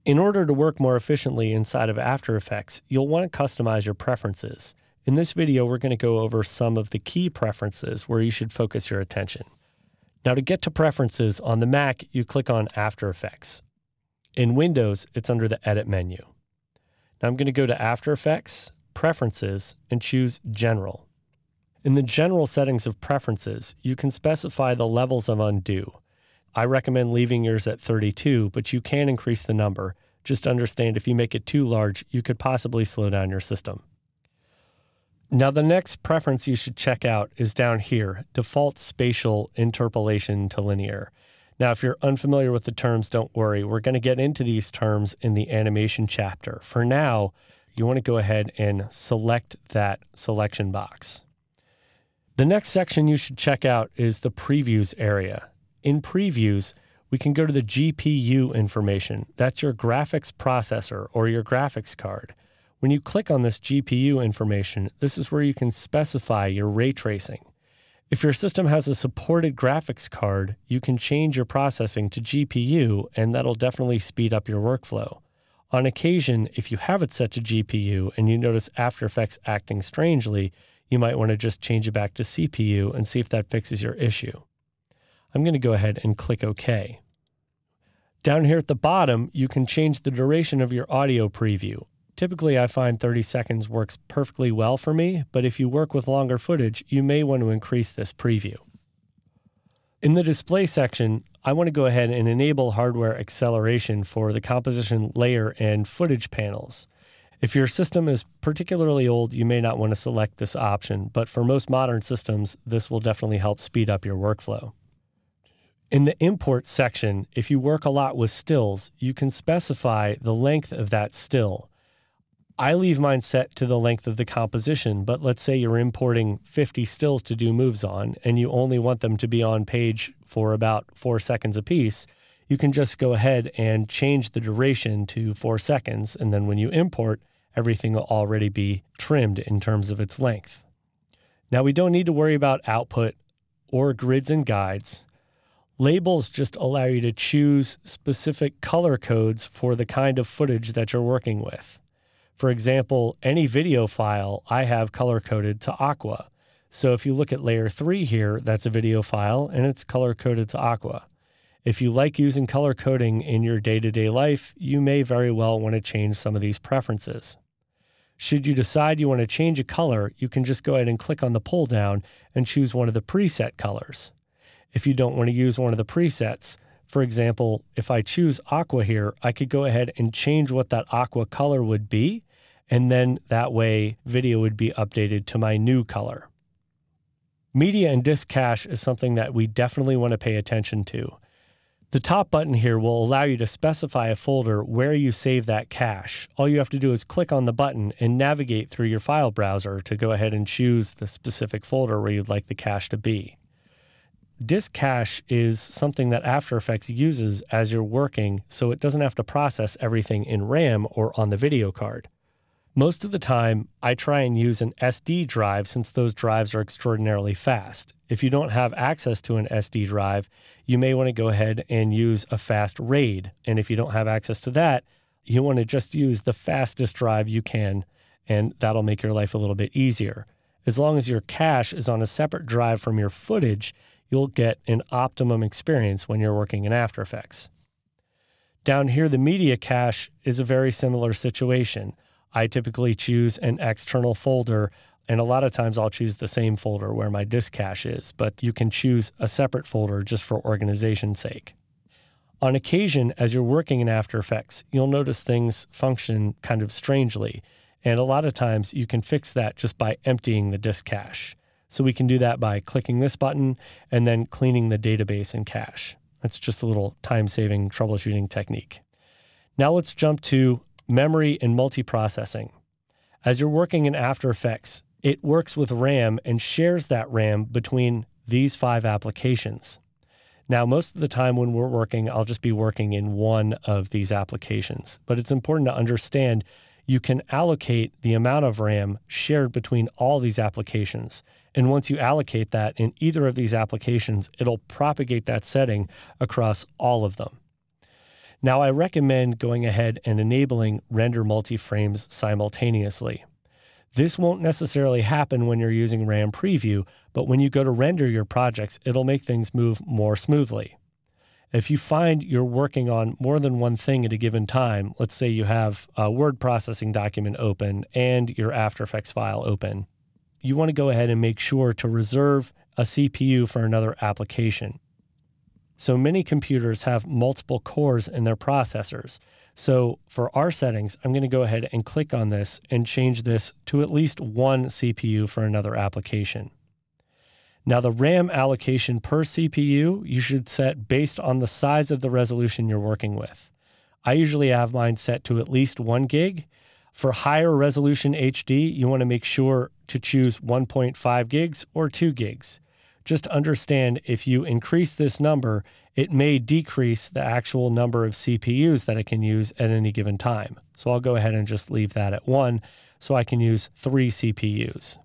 In order to work more efficiently inside of After Effects, you'll want to customize your preferences. In this video, we're going to go over some of the key preferences where you should focus your attention. Now, to get to preferences on the Mac, you click on After Effects. In Windows, it's under the Edit menu. Now I'm going to go to After Effects, Preferences, and choose General. In the general settings of Preferences, you can specify the levels of undo. I recommend leaving yours at 32, but you can increase the number. Just understand if you make it too large, you could possibly slow down your system. Now the next preference you should check out is down here, Default Spatial Interpolation to Linear. Now if you're unfamiliar with the terms, don't worry. We're going to get into these terms in the animation chapter. For now, you want to go ahead and select that selection box. The next section you should check out is the Previews area. In Previews, we can go to the GPU information. That's your graphics processor or your graphics card. When you click on this GPU information, this is where you can specify your ray tracing. If your system has a supported graphics card, you can change your processing to GPU, and that'll definitely speed up your workflow. On occasion, if you have it set to GPU and you notice After Effects acting strangely, you might want to just change it back to CPU and see if that fixes your issue. I'm going to go ahead and click OK. Down here at the bottom, you can change the duration of your audio preview. Typically, I find 30 seconds works perfectly well for me, but if you work with longer footage, you may want to increase this preview. In the display section, I want to go ahead and enable hardware acceleration for the composition layer and footage panels. If your system is particularly old, you may not want to select this option, but for most modern systems, this will definitely help speed up your workflow. In the import section, if you work a lot with stills, you can specify the length of that still. I leave mine set to the length of the composition, but let's say you're importing 50 stills to do moves on, and you only want them to be on page for about 4 seconds apiece. You can just go ahead and change the duration to 4 seconds, and then when you import, everything will already be trimmed in terms of its length. Now we don't need to worry about output or grids and guides. Labels just allow you to choose specific color codes for the kind of footage that you're working with. For example, any video file I have color-coded to aqua. So if you look at layer 3 here, that's a video file and it's color-coded to aqua. If you like using color coding in your day-to-day life, you may very well want to change some of these preferences. Should you decide you want to change a color, you can just go ahead and click on the pull down and choose one of the preset colors. If you don't want to use one of the presets, for example, if I choose aqua here, I could go ahead and change what that aqua color would be, and then that way video would be updated to my new color. Media and disk cache is something that we definitely want to pay attention to. The top button here will allow you to specify a folder where you save that cache. All you have to do is click on the button and navigate through your file browser to go ahead and choose the specific folder where you'd like the cache to be. Disk cache is something that After Effects uses as you're working, so it doesn't have to process everything in RAM or on the video card. Most of the time, I try and use an SD drive since those drives are extraordinarily fast. If you don't have access to an SD drive, you may want to go ahead and use a fast RAID. And if you don't have access to that, you want to just use the fastest drive you can, and that'll make your life a little bit easier. As long as your cache is on a separate drive from your footage, you'll get an optimum experience when you're working in After Effects. Down here, the media cache is a very similar situation. I typically choose an external folder, and a lot of times I'll choose the same folder where my disk cache is, but you can choose a separate folder just for organization's sake. On occasion, as you're working in After Effects, you'll notice things function kind of strangely, and a lot of times you can fix that just by emptying the disk cache. So we can do that by clicking this button and then cleaning the database and cache. That's just a little time-saving troubleshooting technique. Now let's jump to memory and multiprocessing. As you're working in After Effects, it works with RAM and shares that RAM between these 5 applications. Now, most of the time when we're working, I'll just be working in one of these applications, but it's important to understand you can allocate the amount of RAM shared between all these applications. And once you allocate that in either of these applications, it'll propagate that setting across all of them. Now, I recommend going ahead and enabling render multi-frames simultaneously. This won't necessarily happen when you're using RAM Preview, but when you go to render your projects, it'll make things move more smoothly. If you find you're working on more than one thing at a given time, let's say you have a word processing document open and your After Effects file open, you want to go ahead and make sure to reserve a CPU for another application. So many computers have multiple cores in their processors. So for our settings, I'm going to go ahead and click on this and change this to at least one CPU for another application. Now the RAM allocation per CPU, you should set based on the size of the resolution you're working with. I usually have mine set to at least 1 gig. For higher resolution HD, you want to make sure to choose 1.5 gigs or 2 gigs. Just understand if you increase this number, it may decrease the actual number of CPUs that it can use at any given time. So I'll go ahead and just leave that at 1 so I can use 3 CPUs.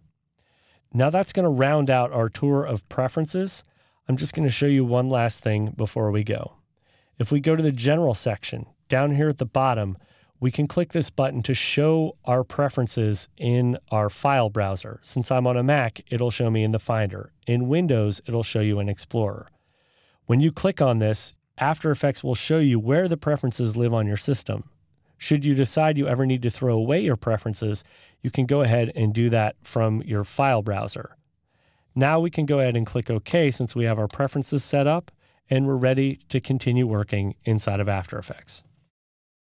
Now that's going to round out our tour of preferences. I'm just going to show you one last thing before we go. If we go to the General section, down here at the bottom, we can click this button to show our preferences in our file browser. Since I'm on a Mac, it'll show me in the Finder. In Windows, it'll show you in Explorer. When you click on this, After Effects will show you where the preferences live on your system. Should you decide you ever need to throw away your preferences, you can go ahead and do that from your file browser. Now we can go ahead and click OK since we have our preferences set up and we're ready to continue working inside of After Effects.